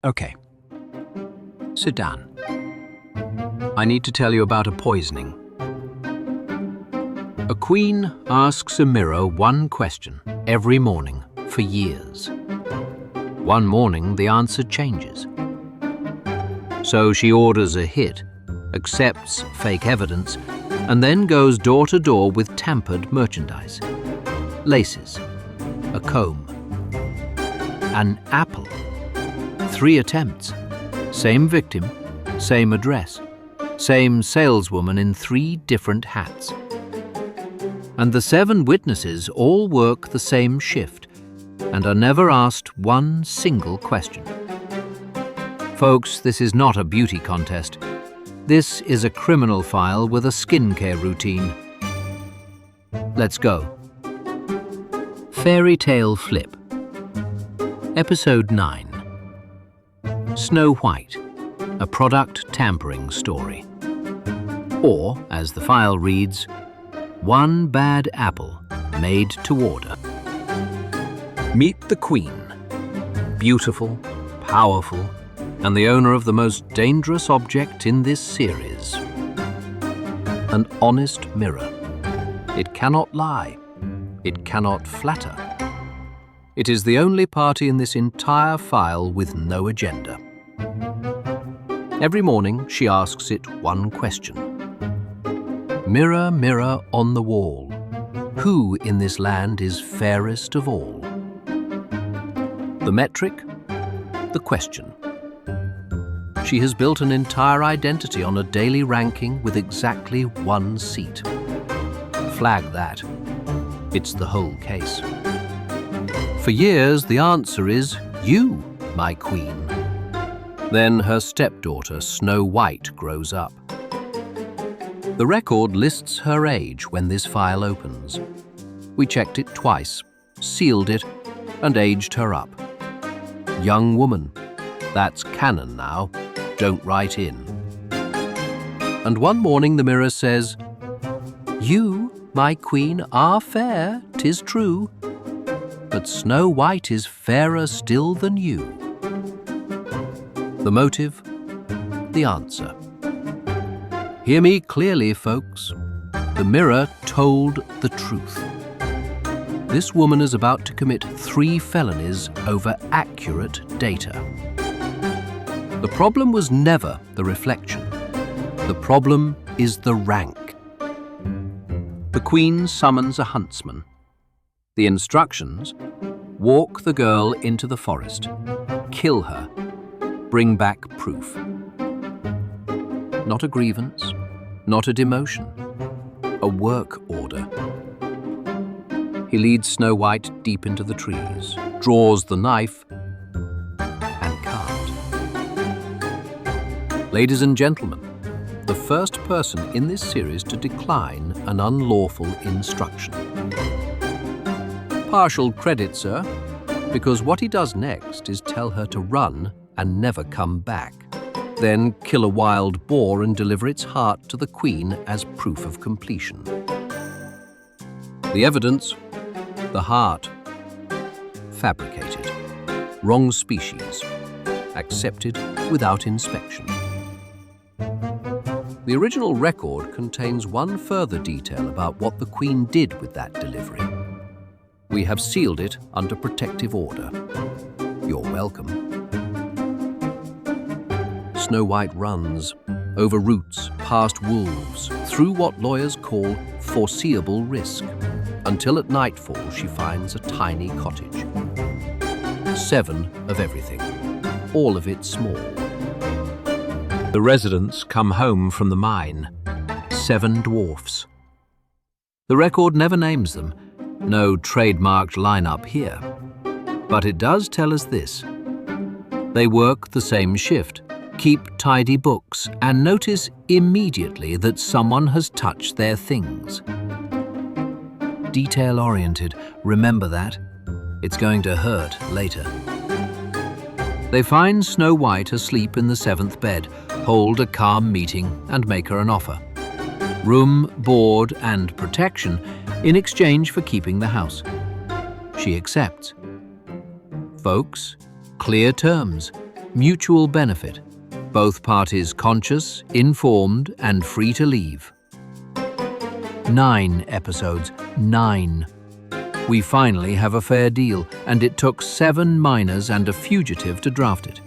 Okay. Sit down. I need to tell you about a poisoning. A queen asks a mirror one question every morning for years. One morning, the answer changes. So she orders a hit, accepts fake evidence, and then goes door to door with tampered merchandise. Laces, a comb, an apple. 3 attempts, same victim, same address, same saleswoman in 3 different hats. And the 7 witnesses all work the same shift and are never asked one single question. Folks, this is not a beauty contest. This is a criminal file with a skincare routine. Let's go. Fairy Tale Flip. Episode 9. Snow White, a product tampering story. Or, as the file reads, one bad apple made to order. Meet the Queen. Beautiful, powerful, and the owner of the most dangerous object in this series. An honest mirror. It cannot lie. It cannot flatter. It is the only party in this entire file with no agenda. Every morning, she asks it one question. Mirror, mirror on the wall, who in this land is fairest of all? The metric, the question. She has built an entire identity on a daily ranking with exactly 1 seat. Flag that. It's the whole case. For years, the answer is you, my queen. Then her stepdaughter, Snow White, grows up. The record lists her age when this file opens. We checked it twice, sealed it, and aged her up. Young woman. That's canon now. Don't write in. And one morning the mirror says, you, my queen, are fair, 'tis true, but Snow White is fairer still than you. The motive, the answer. Hear me clearly, folks. The mirror told the truth. This woman is about to commit 3 felonies over accurate data. The problem was never the reflection. The problem is the rank. The Queen summons a huntsman. The instructions: walk the girl into the forest, kill her, bring back proof. Not a grievance, not a demotion, a work order. He leads Snow White deep into the trees, draws the knife, and can't. Ladies and gentlemen, the first person in this series to decline an unlawful instruction. Partial credit, sir, because what he does next is tell her to run and never come back, then kill a wild boar and deliver its heart to the Queen as proof of completion. The evidence: the heart. Fabricated. Wrong species. Accepted without inspection. The original record contains one further detail about what the Queen did with that delivery. We have sealed it under protective order. You're welcome. Snow White runs, over roots, past wolves, through what lawyers call foreseeable risk, until at nightfall she finds a tiny cottage. 7 of everything, all of it small. The residents come home from the mine, 7 dwarfs. The record never names them, no trademarked lineup here. But it does tell us this. They work the same shift, keep tidy books, and notice immediately that someone has touched their things. Detail-oriented, remember that. It's going to hurt later. They find Snow White asleep in the 7th bed, hold a calm meeting, and make her an offer. Room, board, and protection in exchange for keeping the house. She accepts. Folks, clear terms. mutual benefit. Both parties conscious, informed, and free to leave. 9 episodes. 9. We finally have a fair deal, and it took 7 minors and a fugitive to draft it.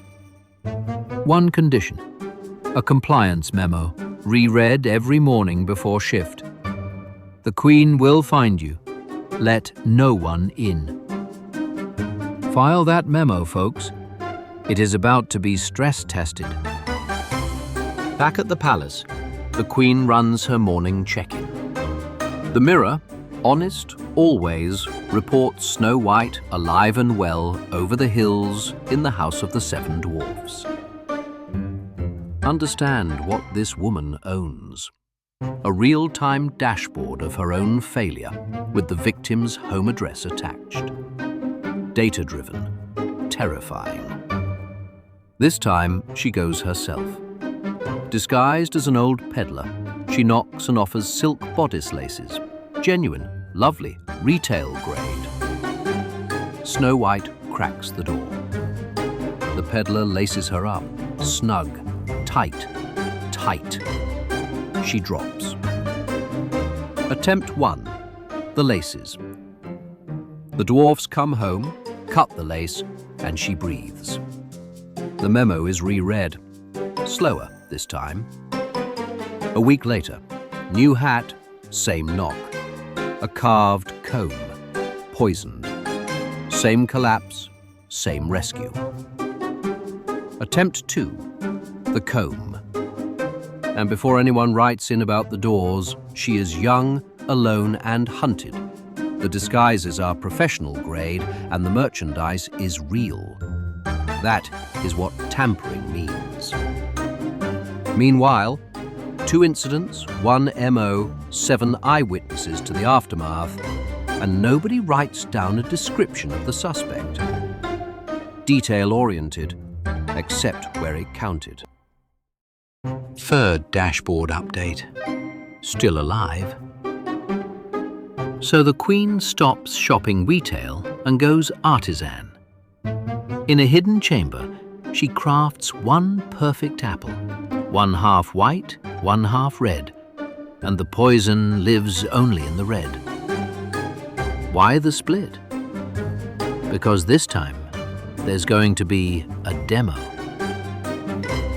One condition: a compliance memo, reread every morning before shift. The Queen will find you. Let no one in. File that memo, folks. It is about to be stress-tested. Back at the palace, the Queen runs her morning check-in. The Mirror, honest, always, reports Snow White alive and well over the hills in the House of the Seven Dwarfs. Understand what this woman owns. A real-time dashboard of her own failure with the victim's home address attached. Data-driven, terrifying. This time, she goes herself. Disguised as an old peddler, she knocks and offers silk bodice laces. Genuine, lovely, retail grade. Snow White cracks the door. The peddler laces her up, snug, tight, tight. She drops. Attempt 1. The laces. The dwarfs come home, cut the lace, and she breathes. The memo is reread. Slower this time. A week later, new hat, same knock. A carved comb, poisoned. Same collapse, same rescue. Attempt 2. The comb. And before anyone writes in about the doors, she is young, alone, and hunted. The disguises are professional grade, and the merchandise is real. That is what tampering means. Meanwhile, 2 incidents, 1 MO, 7 eyewitnesses to the aftermath, and nobody writes down a description of the suspect. Detail-oriented, except where it counted. 3rd dashboard update. Still alive. So the Queen stops shopping retail and goes artisan. In a hidden chamber, she crafts one perfect apple, 1 half white, 1 half red, and the poison lives only in the red. Why the split? Because this time, there's going to be a demo.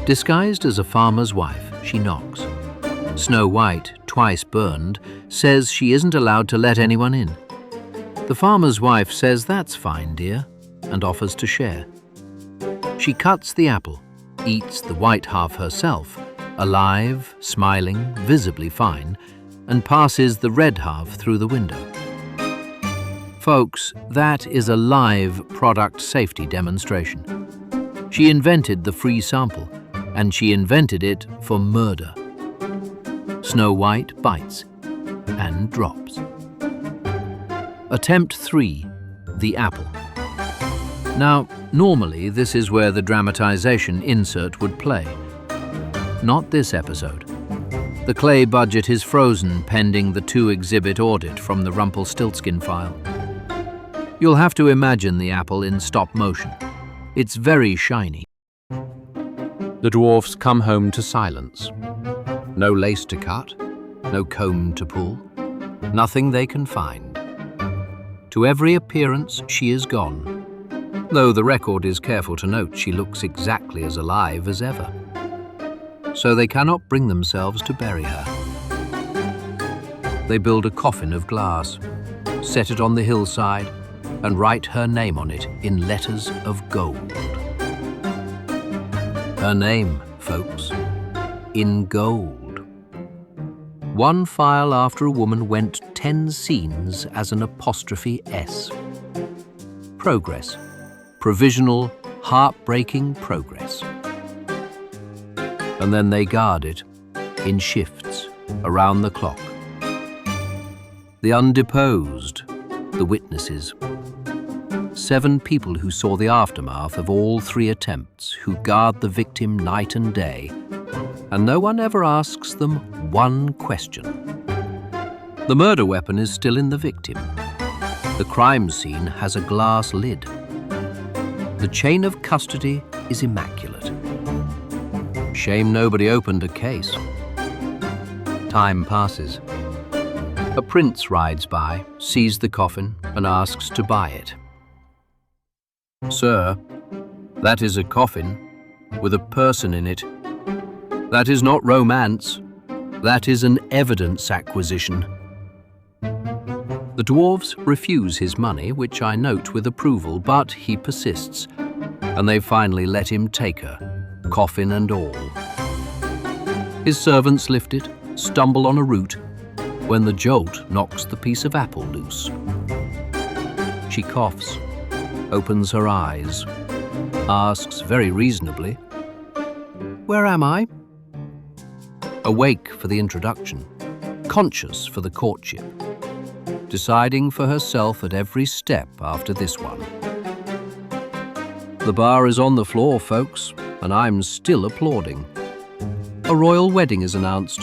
Disguised as a farmer's wife, she knocks. Snow White, twice burned, says she isn't allowed to let anyone in. The farmer's wife says that's fine, dear, and offers to share. She cuts the apple, eats the white half herself, alive, smiling, visibly fine, and passes the red half through the window. Folks, that is a live product safety demonstration. She invented the free sample, and she invented it for murder. Snow White bites and drops. Attempt 3. The apple. Now, normally this is where the dramatization insert would play. Not this episode. The clay budget is frozen pending the 2-exhibit audit from the Rumpelstiltskin file. You'll have to imagine the apple in stop motion. It's very shiny. The dwarfs come home to silence. No lace to cut, no comb to pull, nothing they can find. To every appearance, she is gone, though the record is careful to note she looks exactly as alive as ever. So they cannot bring themselves to bury her. They build a coffin of glass, set it on the hillside, and write her name on it in letters of gold. Her name, folks, in gold. One file after a woman went 10 scenes as an apostrophe S. Progress. Provisional, heartbreaking progress. And then they guard it, in shifts, around the clock. The undeposed, the witnesses. 7 people who saw the aftermath of all 3 attempts, who guard the victim night and day, and no one ever asks them one question. The murder weapon is still in the victim. The crime scene has a glass lid. The chain of custody is immaculate. Shame nobody opened a case. Time passes. A prince rides by, sees the coffin, and asks to buy it. "Sir, that is a coffin with a person in it. That is not romance. That is an evidence acquisition." The dwarves refuse his money, which I note with approval, but he persists, and they finally let him take her, coffin and all. His servants lift it, stumble on a root, when the jolt knocks the piece of apple loose. She coughs, opens her eyes, asks very reasonably, "Where am I?" Awake for the introduction, conscious for the courtship, deciding for herself at every step after this one. The bar is on the floor, folks, and I'm still applauding. A royal wedding is announced.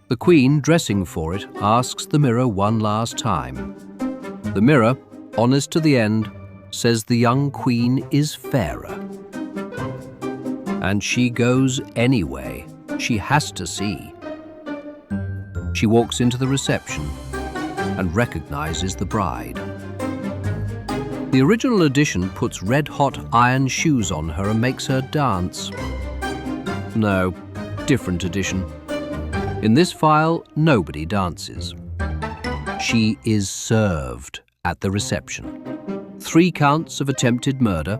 The Queen, dressing for it, asks the mirror one last time. The mirror, honest to the end, says the young Queen is fairer. And she goes anyway. She has to see. She walks into the reception and recognizes the bride. The original edition puts red-hot iron shoes on her and makes her dance. No, different edition. In this file, nobody dances. She is served at the reception. 3 counts of attempted murder,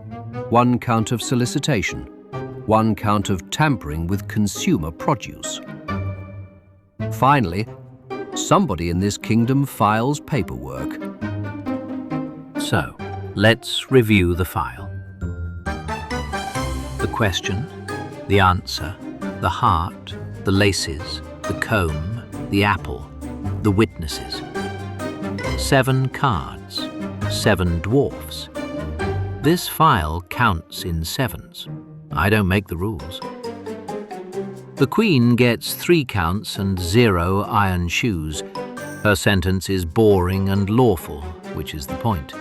1 count of solicitation, 1 count of tampering with consumer produce. Finally, somebody in this kingdom files paperwork. So, let's review the file. The question, the answer, the heart, the laces, the comb, the apple, the witnesses. 7 cards, 7 dwarfs. This file counts in 7s. I don't make the rules. The Queen gets 3 counts and 0 iron shoes. Her sentence is boring and lawful, which is the point.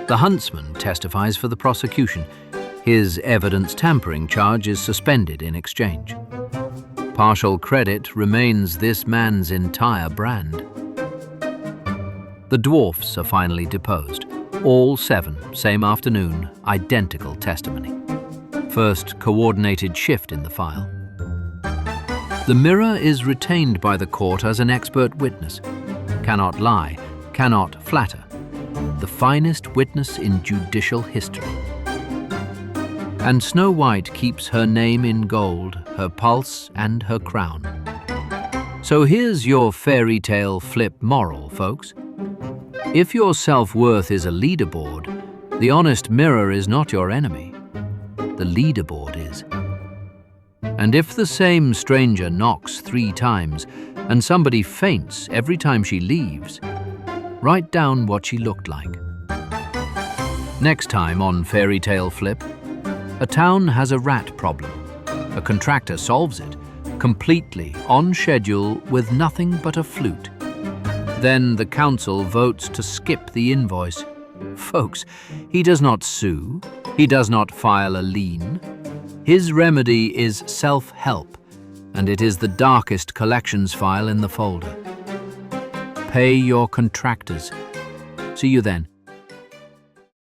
The huntsman testifies for the prosecution. His evidence tampering charge is suspended in exchange. Partial credit remains this man's entire brand. The dwarfs are finally deposed. All 7, same afternoon, identical testimony. First coordinated shift in the file. The mirror is retained by the court as an expert witness. Cannot lie, cannot flatter. The finest witness in judicial history. And Snow White keeps her name in gold, her pulse and her crown. So here's your fairy tale flip moral, folks. If your self-worth is a leaderboard, the honest mirror is not your enemy. The leaderboard is. And if the same stranger knocks 3 times and somebody faints every time she leaves, write down what she looked like. Next time on Fairy Tale Flip, a town has a rat problem. A contractor solves it, completely on schedule with nothing but a flute. Then the council votes to skip the invoice. Folks, he does not sue. He does not file a lien. His remedy is self-help, and it is the darkest collections file in the folder. Pay your contractors. See you then.